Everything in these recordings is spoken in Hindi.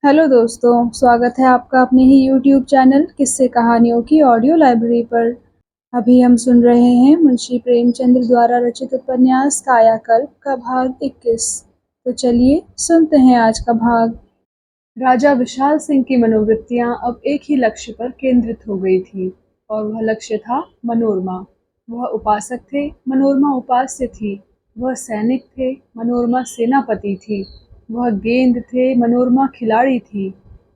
हेलो दोस्तों, स्वागत है आपका अपने ही यूट्यूब चैनल किस्से कहानियों की ऑडियो लाइब्रेरी पर। अभी हम सुन रहे हैं मुंशी प्रेमचंद द्वारा रचित उपन्यास कायाकल्प का भाग 21। तो चलिए सुनते हैं आज का भाग। राजा विशाल सिंह की मनोवृत्तियां अब एक ही लक्ष्य पर केंद्रित हो गई थी और वह लक्ष्य था मनोरमा। वह उपासक थे, मनोरमा उपास्य थी। वह सैनिक थे, मनोरमा सेनापति थी। वह गेंद थे, मनोरमा खिलाड़ी थी।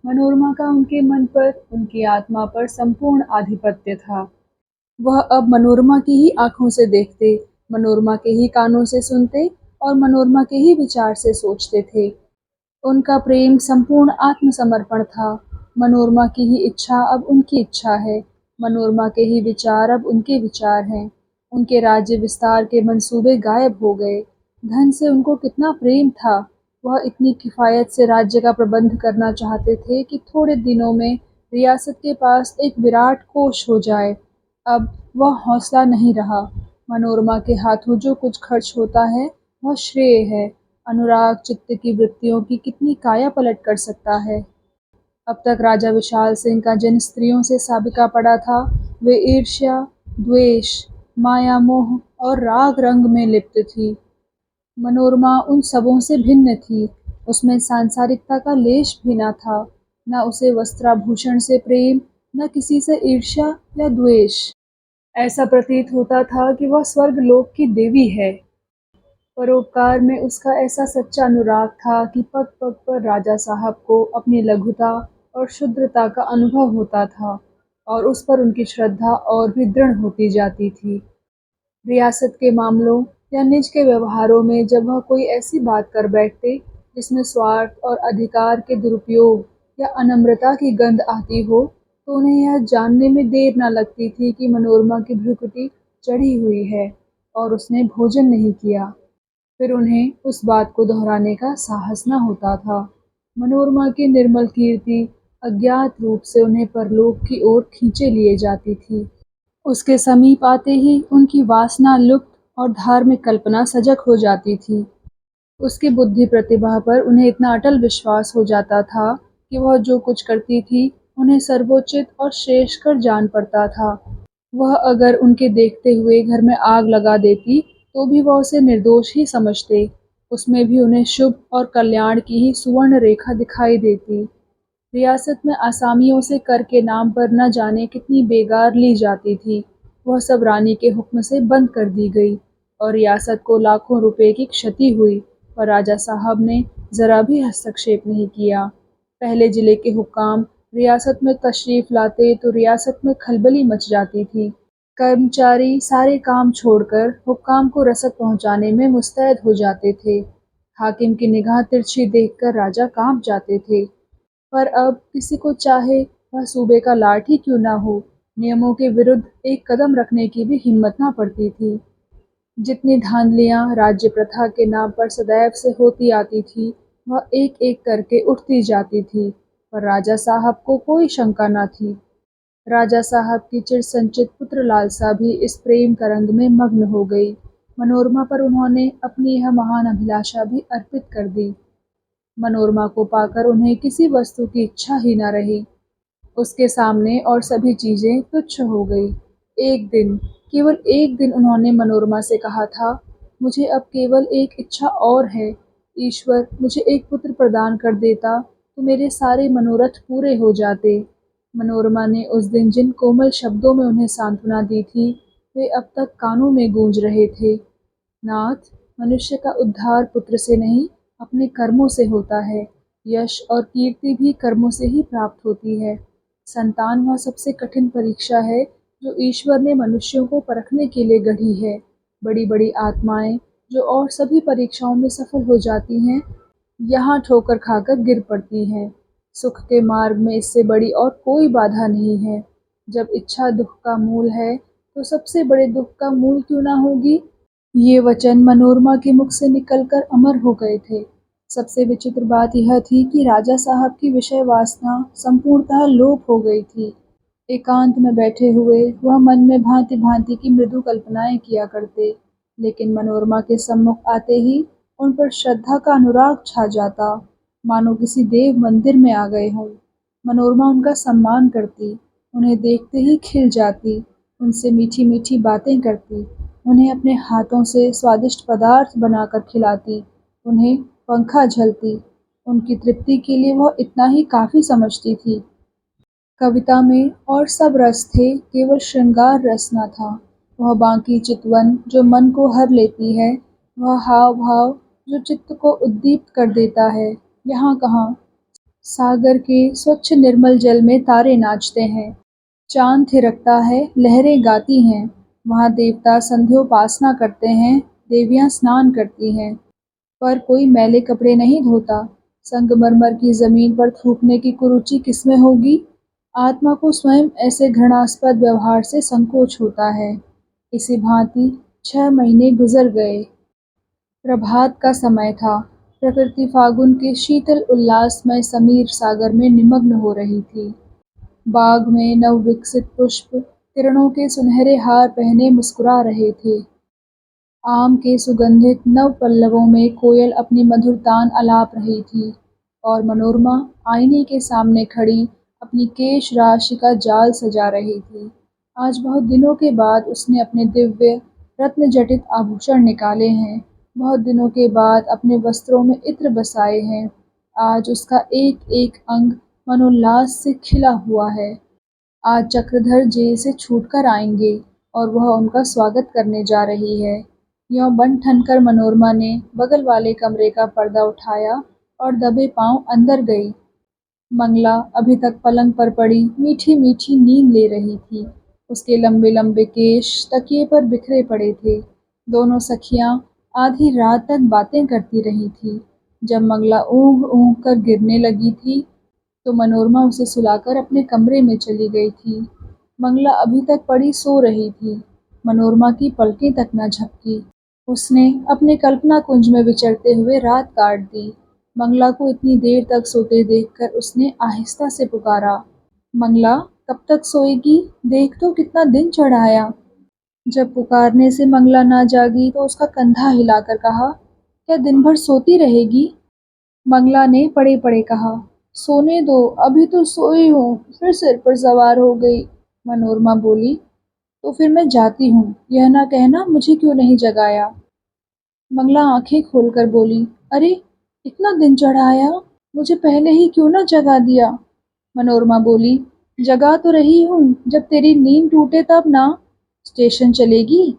मनोरमा का उनके मन पर, उनकी आत्मा पर संपूर्ण आधिपत्य था। वह अब मनोरमा की ही आँखों से देखते, मनोरमा के ही कानों से सुनते और मनोरमा के ही विचार से सोचते थे। उनका प्रेम संपूर्ण आत्मसमर्पण था। मनोरमा की ही इच्छा अब उनकी इच्छा है। मनोरमा के ही विचार अब उनके विचार हैं। उनके राज्य विस्तार के मंसूबे गायब हो गए। धन से उनको कितना प्रेम था। वह इतनी किफ़ायत से राज्य का प्रबंध करना चाहते थे कि थोड़े दिनों में रियासत के पास एक विराट कोष हो जाए। अब वह हौसला नहीं रहा। मनोरमा के हाथों जो कुछ खर्च होता है वह श्रेय है। अनुराग चित्त की वृत्तियों की कितनी काया पलट कर सकता है। अब तक राजा विशाल सिंह का जिन स्त्रियों से साबिका पड़ा था, वे ईर्ष्या, द्वेष, माया मोह और राग रंग में लिप्त थी। मनोरमा उन सबों से भिन्न थी। उसमें सांसारिकता का लेश भी न था। न उसे वस्त्राभूषण से प्रेम, न किसी से ईर्ष्या या द्वेष। ऐसा प्रतीत होता था कि वह स्वर्ग लोक की देवी है। परोपकार में उसका ऐसा सच्चा अनुराग था कि पग पग पर राजा साहब को अपनी लघुता और क्षुद्रता का अनुभव होता था और उस पर उनकी श्रद्धा और भी दृढ़ होती जाती थी। रियासत के मामलों या निज के व्यवहारों में जब वह कोई ऐसी बात कर बैठते जिसमें स्वार्थ और अधिकार के दुरुपयोग या अनम्रता की गंध आती हो, तो उन्हें यह जानने में देर न लगती थी कि मनोरमा की भ्रुकुटी चढ़ी हुई है और उसने भोजन नहीं किया। फिर उन्हें उस बात को दोहराने का साहस न होता था। मनोरमा की निर्मल कीर्ति अज्ञात रूप से उन्हें परलोक की ओर खींचे लिए जाती थी। उसके समीप आते ही उनकी वासना लुप्त और धार्मिक कल्पना सजग हो जाती थी। उसकी बुद्धि प्रतिभा पर उन्हें इतना अटल विश्वास हो जाता था कि वह जो कुछ करती थी उन्हें सर्वोचित और श्रेष्ठकर जान पड़ता था। वह अगर उनके देखते हुए घर में आग लगा देती तो भी वह उसे निर्दोष ही समझते। उसमें भी उन्हें शुभ और कल्याण की ही सुवर्ण रेखा दिखाई देती। रियासत में आसामियों से कर के नाम पर न जाने कितनी बेगार ली जाती थी, वह सब रानी के हुक्म से बंद कर दी गई और रियासत को लाखों रुपए की क्षति हुई, पर राजा साहब ने ज़रा भी हस्तक्षेप नहीं किया। पहले जिले के हुक्काम रियासत में तशरीफ़ लाते तो रियासत में खलबली मच जाती थी। कर्मचारी सारे काम छोड़कर हुक्काम को रसद पहुंचाने में मुस्तैद हो जाते थे। हाकिम की निगाह तिरछी देखकर राजा कांप जाते थे। पर अब किसी को चाहे वह सूबे का लाट ही क्यों न हो, नियमों के विरुद्ध एक कदम रखने की भी हिम्मत न पड़ती थी। जितनी धांधलियां राज्य प्रथा के नाम पर सदैव से होती आती थी, वह एक एक करके उठती जाती थी, पर राजा साहब को कोई शंका न थी। राजा साहब की चिरसंचित पुत्र लालसा भी इस प्रेम तरंग में मग्न हो गई। मनोरमा पर उन्होंने अपनी यह महान अभिलाषा भी अर्पित कर दी। मनोरमा को पाकर उन्हें किसी वस्तु की इच्छा ही न रही। उसके सामने और सभी चीजें तुच्छ हो गई। एक दिन, केवल एक दिन उन्होंने मनोरमा से कहा था, मुझे अब केवल एक इच्छा और है। ईश्वर मुझे एक पुत्र प्रदान कर देता तो मेरे सारे मनोरथ पूरे हो जाते। मनोरमा ने उस दिन जिन कोमल शब्दों में उन्हें सांत्वना दी थी, वे अब तक कानों में गूंज रहे थे। नाथ, मनुष्य का उद्धार पुत्र से नहीं, अपने कर्मों से होता है। यश और कीर्ति भी कर्मों से ही प्राप्त होती है। संतान वह सबसे कठिन परीक्षा है जो ईश्वर ने मनुष्यों को परखने के लिए गढ़ी है। बड़ी बड़ी आत्माएं जो और सभी परीक्षाओं में सफल हो जाती हैं, यहाँ ठोकर खाकर गिर पड़ती हैं। सुख के मार्ग में इससे बड़ी और कोई बाधा नहीं है। जब इच्छा दुख का मूल है, तो सबसे बड़े दुख का मूल क्यों ना होगी। ये वचन मनोरमा के मुख से निकलकर अमर हो गए थे। सबसे विचित्र बात यह थी कि राजा साहब की विषय वासना संपूर्णतः लोप हो गई थी। एकांत में बैठे हुए वह मन में भांति भांति की मृदु कल्पनाएं किया करते, लेकिन मनोरमा के सम्मुख आते ही उन पर श्रद्धा का अनुराग छा जाता। मानो किसी देव मंदिर में आ गए हों। मनोरमा उनका सम्मान करती, उन्हें देखते ही खिल जाती, उनसे मीठी-मीठी बातें करती, उन्हें अपने हाथों से स्वादिष्ट पदार्थ बनाकर खिलाती, उन्हें पंखा झलती। उनकी तृप्ति के लिए वह इतना ही काफ़ी समझती थी। कविता में और सब रस थे, केवल श्रृंगार रस न था। वह बांकी चितवन जो मन को हर लेती है, वह हाव-भाव जो चित्त को उद्दीप्त कर देता है, यहाँ कहाँ। सागर के स्वच्छ निर्मल जल में तारे नाचते हैं, चाँद थिरकता है, लहरें गाती हैं। वहाँ देवता संध्योपासना करते हैं, देवियाँ स्नान करती हैं। पर कोई मैले कपड़े नहीं धोता। संगमरमर की ज़मीन पर थूकने की कुरुचि किसमें होगी? आत्मा को स्वयं ऐसे घृणास्पद व्यवहार से संकोच होता है। इसी भांति 6 महीने गुज़र गए। प्रभात का समय था। प्रकृति फागुन के शीतल उल्लासमय समीर सागर में निमग्न हो रही थी। बाग में नवविकसित पुष्प किरणों के सुनहरे हार पहने मुस्कुरा रहे थे। आम के सुगंधित नव पल्लवों में कोयल अपनी मधुर तान आलाप रही थी और मनोरमा आईने के सामने खड़ी अपनी केश राशि का जाल सजा रही थी। आज बहुत दिनों के बाद उसने अपने दिव्य रत्न जटित आभूषण निकाले हैं। बहुत दिनों के बाद अपने वस्त्रों में इत्र बसाए हैं। आज उसका एक एक अंग मनोल्लास से खिला हुआ है। आज चक्रधर जेल से छूटकर आएंगे और वह उनका स्वागत करने जा रही है। यों बन ठनकर मनोरमा ने बगल वाले कमरे का पर्दा उठाया और दबे पांव अंदर गई। मंगला अभी तक पलंग पर पड़ी मीठी मीठी नींद ले रही थी। उसके लंबे लंबे केश तकिए पर बिखरे पड़े थे। दोनों सखियां आधी रात तक बातें करती रही थी। जब मंगला ऊँघ ऊँघ कर गिरने लगी थी तो मनोरमा उसे सुलाकर अपने कमरे में चली गई थी। मंगला अभी तक पड़ी सो रही थी। मनोरमा की पलकें तक न झपकी। उसने अपने कल्पना कुंज में विचरते हुए रात काट दी। मंगला को इतनी देर तक सोते देखकर उसने आहिस्ता से पुकारा, मंगला कब तक सोएगी? देख तो कितना दिन चढ़ आया। जब पुकारने से मंगला ना जागी तो उसका कंधा हिलाकर कहा, क्या दिन भर सोती रहेगी? मंगला ने पड़े पड़े कहा, सोने दो, अभी तो सोई हूँ, फिर सिर पर सवार हो गई। मनोरमा बोली, तो फिर मैं जाती हूँ, यह ना कहना मुझे क्यों नहीं जगाया। मंगला आंखें खोलकर बोली, अरे इतना दिन चढ़ाया, मुझे पहले ही क्यों ना जगा दिया। मनोरमा बोली, जगा तो रही हूँ, जब तेरी नींद टूटे तब ना। स्टेशन चलेगी?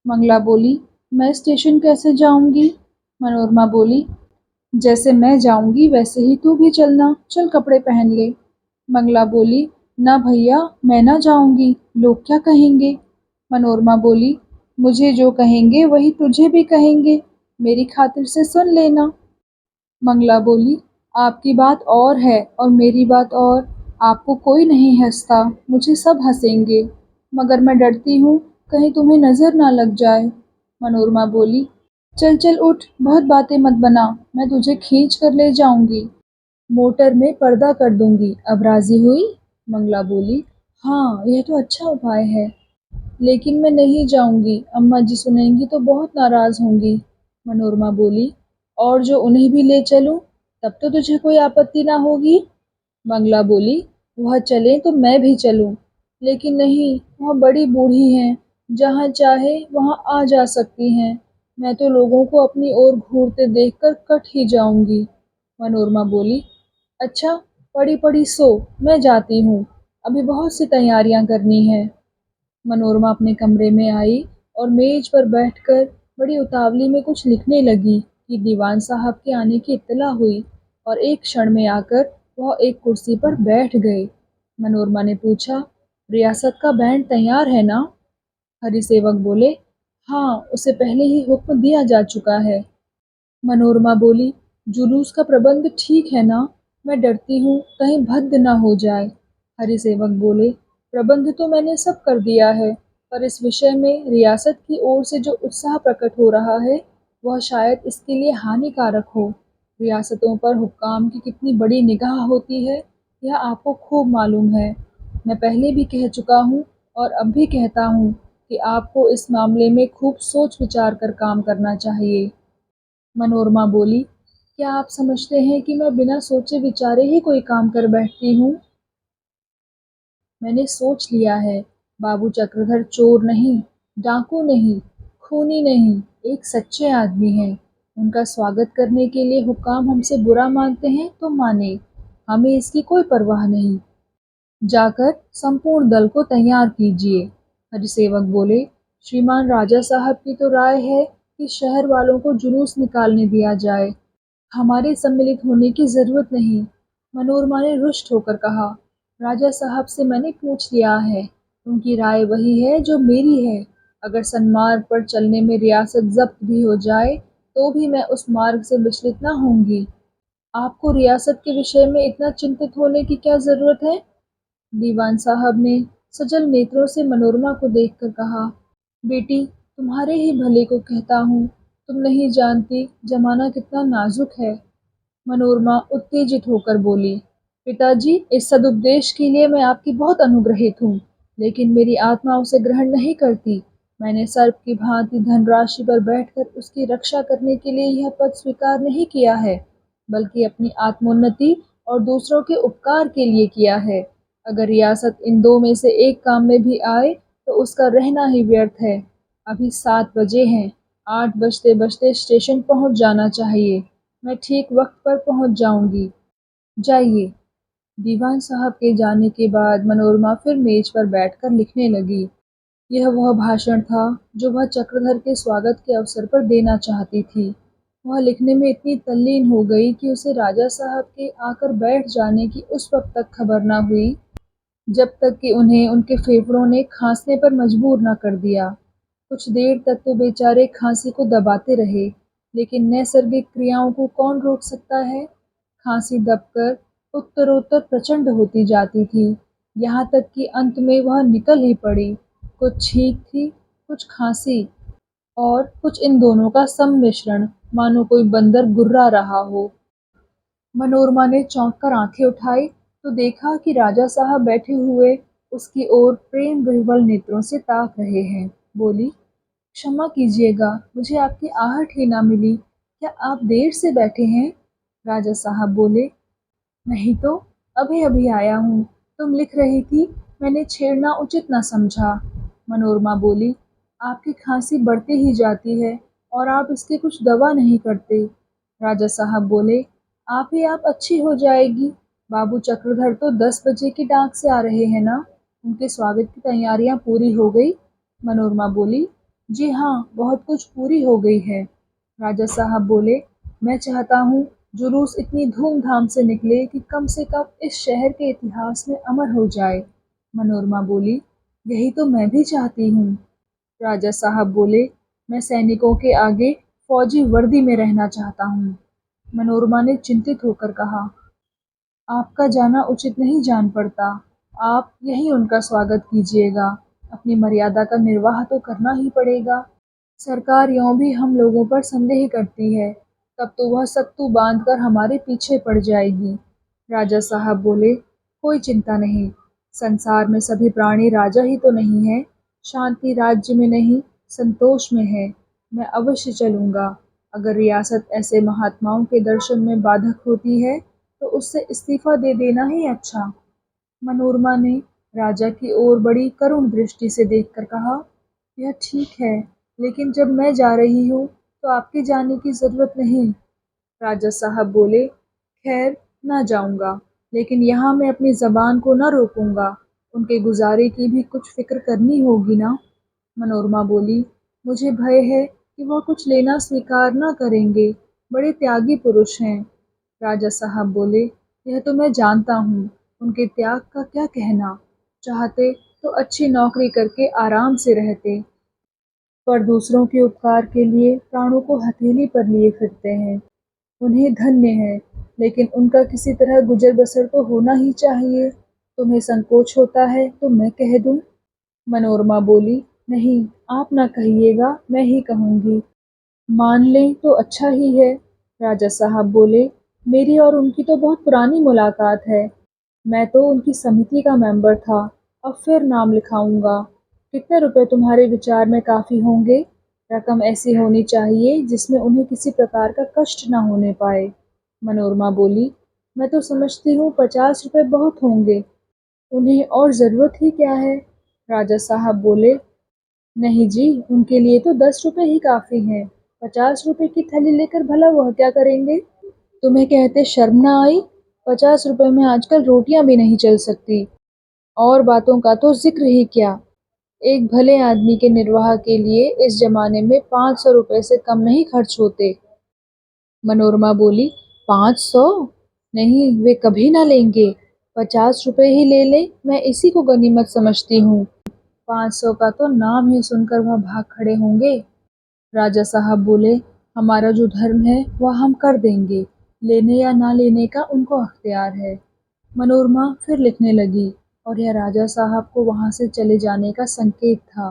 मंगला बोली, मैं स्टेशन कैसे जाऊंगी? मनोरमा बोली, जैसे मैं जाऊंगी वैसे ही तू भी चलना, चल कपड़े पहन ले। मंगला बोली, ना भैया मैं ना जाऊंगी, लोग क्या कहेंगे। मनोरमा बोली, मुझे जो कहेंगे वही तुझे भी कहेंगे, मेरी खातिर से सुन लेना। मंगला बोली, आपकी बात और है और मेरी बात और। आपको कोई नहीं हंसता, मुझे सब हंसेंगे, मगर मैं डरती हूँ कहीं तुम्हें नजर ना लग जाए। मनोरमा बोली, चल चल उठ, बहुत बातें मत बना, मैं तुझे खींच कर ले जाऊंगी। मोटर में पर्दा कर दूंगी, अब राजी हुई? मंगला बोली, हाँ यह तो अच्छा उपाय है, लेकिन मैं नहीं जाऊंगी, अम्मा जी सुनेंगी तो बहुत नाराज होंगी। मनोरमा बोली, और जो उन्हें भी ले चलूं, तब तो तुझे कोई आपत्ति ना होगी। मंगला बोली, वह चले तो मैं भी चलूं, लेकिन नहीं, वह बड़ी बूढ़ी हैं, जहाँ चाहे वहाँ आ जा सकती हैं। मैं तो लोगों को अपनी ओर घूरते देखकर कट ही जाऊंगी। मनोरमा बोली, अच्छा, पड़ी पड़ी सो, मैं जाती हूँ, अभी बहुत सी तैयारियां करनी है। मनोरमा अपने कमरे में आई और मेज पर बैठकर बड़ी उतावली में कुछ लिखने लगी कि दीवान साहब के आने की इत्तला हुई और एक क्षण में आकर वह एक कुर्सी पर बैठ गए। मनोरमा ने पूछा, रियासत का बैंड तैयार है ना? हरिसेवक बोले, हाँ, उसे पहले ही हुक्म दिया जा चुका है। मनोरमा बोली, जुलूस का प्रबंध ठीक है ना? मैं डरती हूँ कहीं भद्द न हो जाए। हरिसेवक बोले, प्रबंध तो मैंने सब कर दिया है, पर इस विषय में रियासत की ओर से जो उत्साह प्रकट हो रहा है वह शायद इसके लिए हानिकारक हो। रियासतों पर हुक्काम की कितनी बड़ी निगाह होती है, यह आपको खूब मालूम है। मैं पहले भी कह चुका हूँ और अब भी कहता हूँ कि आपको इस मामले में खूब सोच विचार कर काम करना चाहिए। मनोरमा बोली, क्या आप समझते हैं कि मैं बिना सोचे विचारे ही कोई काम कर बैठती हूँ? मैंने सोच लिया है, बाबू चक्रधर चोर नहीं, डाकू नहीं, खूनी नहीं, एक सच्चे आदमी हैं। उनका स्वागत करने के लिए हुकाम हमसे बुरा मांगते हैं तो माने, हमें इसकी कोई परवाह नहीं। जाकर संपूर्ण दल को तैयार कीजिए। हरिसेवक बोले, श्रीमान राजा साहब की तो राय है कि शहर वालों को जुलूस निकालने दिया जाए, हमारे सम्मिलित होने की जरूरत नहीं। मनोरमा ने रुष्ट होकर कहा, राजा साहब से मैंने पूछ लिया है, उनकी राय वही है जो मेरी है। अगर सन्मार्ग पर चलने में रियासत जब्त भी हो जाए तो भी मैं उस मार्ग से विचलित न होंगी। आपको रियासत के विषय में इतना चिंतित होने की क्या जरूरत है? दीवान साहब ने सजल नेत्रों से मनोरमा को देखकर कहा, बेटी, तुम्हारे ही भले को कहता हूँ, तुम नहीं जानती जमाना कितना नाजुक है। मनोरमा उत्तेजित होकर बोली, पिताजी, इस सदुपदेश के लिए मैं आपकी बहुत अनुग्रहित हूँ, लेकिन मेरी आत्मा उसे ग्रहण नहीं करती। मैंने सर्प की भांति धनराशि पर बैठकर उसकी रक्षा करने के लिए यह पद स्वीकार नहीं किया है, बल्कि अपनी आत्मोन्नति और दूसरों के उपकार के लिए किया है। अगर रियासत इन दो में से एक काम में भी आए तो उसका रहना ही व्यर्थ है। अभी 7 बजे हैं, 8 बजते बजते स्टेशन पहुंच जाना चाहिए। मैं ठीक वक्त पर पहुंच जाऊंगी। जाइए। दीवान साहब के जाने के बाद मनोरमा फिर मेज पर बैठकर लिखने लगी। यह वह भाषण था जो वह चक्रधर के स्वागत के अवसर पर देना चाहती थी। वह लिखने में इतनी तल्लीन हो गई कि उसे राजा साहब के आकर बैठ जाने की उस वक्त तक खबर न हुई, जब तक कि उन्हें उनके फेफड़ों ने खांसने पर मजबूर न कर दिया। कुछ देर तक तो बेचारे खांसी को दबाते रहे, लेकिन नैसर्गिक क्रियाओं को कौन रोक सकता है। खांसी दबकर उत्तरोत्तर प्रचंड होती जाती थी, यहाँ तक कि अंत में वह निकल ही पड़ी। कुछ छींक थी, कुछ खांसी, और कुछ इन दोनों का सम्मिश्रण, मानो कोई बंदर गुर्रा रहा हो। मनोरमा ने चौंक कर आंखें उठाई तो देखा कि राजा साहब बैठे हुए उसकी ओर प्रेम विह्वल नेत्रों से ताक रहे हैं। बोली, क्षमा कीजिएगा, मुझे आपकी आहट ही ना मिली। क्या आप देर से बैठे हैं? राजा साहब बोले, नहीं तो, अभी अभी आया हूँ। तुम लिख रही थी, मैंने छेड़ना उचित न समझा। मनोरमा बोली, आपकी खांसी बढ़ती ही जाती है और आप इसकी कुछ दवा नहीं करते। राजा साहब बोले, आप ही आप अच्छी हो जाएगी। बाबू चक्रधर तो 10 बजे की डाक से आ रहे हैं ना? उनके स्वागत की तैयारियां पूरी हो गई? मनोरमा बोली, जी हाँ, बहुत कुछ पूरी हो गई है। राजा साहब बोले, मैं चाहता हूँ जुलूस इतनी धूमधाम से निकले कि कम से कम इस शहर के इतिहास में अमर हो जाए। मनोरमा बोली, यही तो मैं भी चाहती हूँ। राजा साहब बोले, मैं सैनिकों के आगे फौजी वर्दी में रहना चाहता हूँ। मनोरमा ने चिंतित होकर कहा, आपका जाना उचित नहीं जान पड़ता। आप यहीं उनका स्वागत कीजिएगा। अपनी मर्यादा का निर्वाह तो करना ही पड़ेगा। सरकार यों भी हम लोगों पर संदेह करती है, तब तो वह सत्तू बांधकर हमारे पीछे पड़ जाएगी। राजा साहब बोले, कोई चिंता नहीं। संसार में सभी प्राणी राजा ही तो नहीं है। शांति राज्य में नहीं, संतोष में है। मैं अवश्य चलूंगा। अगर रियासत ऐसे महात्माओं के दर्शन में बाधक होती है तो उससे इस्तीफा दे देना ही अच्छा। मनोरमा ने राजा की ओर बड़ी करुण दृष्टि से देखकर कहा, यह ठीक है, लेकिन जब मैं जा रही हूँ तो आपके जाने की जरूरत नहीं। राजा साहब बोले, खैर, ना जाऊंगा, लेकिन यहाँ मैं अपनी जबान को न रोकूंगा। उनके गुजारे की भी कुछ फिक्र करनी होगी ना। मनोरमा बोली, मुझे भय है कि वह कुछ लेना स्वीकार न करेंगे। बड़े त्यागी पुरुष हैं। राजा साहब बोले, यह तो मैं जानता हूँ, उनके त्याग का क्या कहना। चाहते तो अच्छी नौकरी करके आराम से रहते, पर दूसरों के उपकार के लिए प्राणों को हथेली पर लिए फिरते हैं। उन्हें धन्य है, लेकिन उनका किसी तरह गुजर बसर तो होना ही चाहिए। तुम्हें संकोच होता है तो मैं कह दूं? मनोरमा बोली, नहीं, आप ना कहिएगा, मैं ही कहूँगी। मान लें तो अच्छा ही है। राजा साहब बोले, मेरी और उनकी तो बहुत पुरानी मुलाकात है। मैं तो उनकी समिति का मेंबर था, अब फिर नाम लिखाऊंगा। कितने रुपए तुम्हारे विचार में काफ़ी होंगे? रकम ऐसी होनी चाहिए जिसमें उन्हें किसी प्रकार का कष्ट न होने पाए। मनोरमा बोली, मैं तो समझती हूँ 50 रुपए बहुत होंगे, उन्हें और ज़रूरत ही क्या है। राजा साहब बोले, नहीं जी, उनके लिए तो 10 रुपए ही काफ़ी हैं। 50 रुपए की थैली लेकर भला वह क्या करेंगे? तुम्हें कहते शर्म ना आई? 50 रुपए में आजकल रोटियां भी नहीं चल सकती, और बातों का तो जिक्र ही क्या। एक भले आदमी के निर्वाह के लिए इस जमाने में 500 रुपए से कम नहीं खर्च होते। मनोरमा बोली, 500? नहीं, वे कभी ना लेंगे। 50 रुपए ही ले ले, मैं इसी को गनीमत समझती हूँ। 500 का तो नाम ही सुनकर वह भाग खड़े होंगे। राजा साहब बोले, हमारा जो धर्म है वह हम कर देंगे, लेने या ना लेने का उनको अख्तियार है। मनोरमा फिर लिखने लगी, और यह राजा साहब को वहां से चले जाने का संकेत था।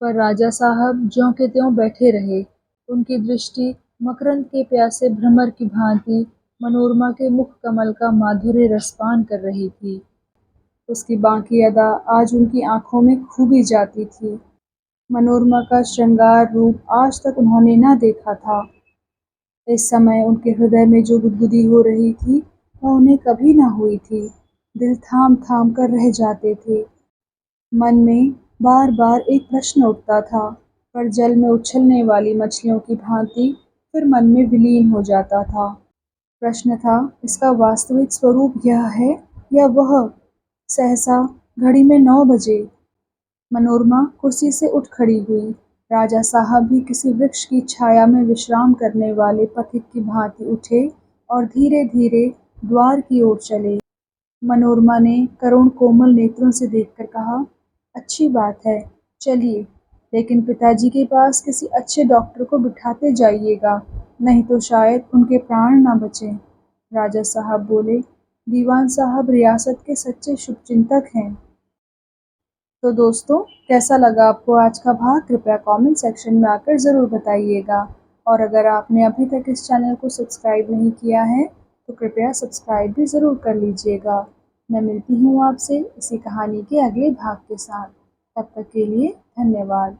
पर राजा साहब ज्यों के त्यों बैठे रहे। उनकी दृष्टि मकरंद के प्यासे भ्रमर की भांति मनोरमा के मुख कमल का माधुर्य रसपान कर रही थी। उसकी बाकी अदा आज उनकी आंखों में खूबी जाती थी। मनोरमा का श्रृंगार रूप आज तक उन्होंने न देखा था। इस समय उनके हृदय में जो गुदगुदी हो रही थी वह उन्हें कभी न हुई थी। दिल थाम थाम कर रह जाते थे। मन में बार बार एक प्रश्न उठता था, पर जल में उछलने वाली मछलियों की भांति फिर मन में विलीन हो जाता था। प्रश्न था, इसका वास्तविक स्वरूप यह है या वह? सहसा घड़ी में 9 बजे। मनोरमा कुर्सी से उठ खड़ी हुई। राजा साहब भी किसी वृक्ष की छाया में विश्राम करने वाले पथिक की भांति उठे और धीरे धीरे द्वार की ओर चले। मनोरमा ने करुण कोमल नेत्रों से देखकर कहा, अच्छी बात है, चलिए, लेकिन पिताजी के पास किसी अच्छे डॉक्टर को बिठाते जाइएगा, नहीं तो शायद उनके प्राण न बचें। राजा साहब बोले, दीवान साहब रियासत के सच्चे शुभचिंतक हैं। तो दोस्तों, कैसा लगा आपको आज का भाग? कृपया कमेंट सेक्शन में आकर ज़रूर बताइएगा। और अगर आपने अभी तक इस चैनल को सब्सक्राइब नहीं किया है तो कृपया सब्सक्राइब भी ज़रूर कर लीजिएगा। मैं मिलती हूँ आपसे इसी कहानी के अगले भाग के साथ। तब तक के लिए धन्यवाद।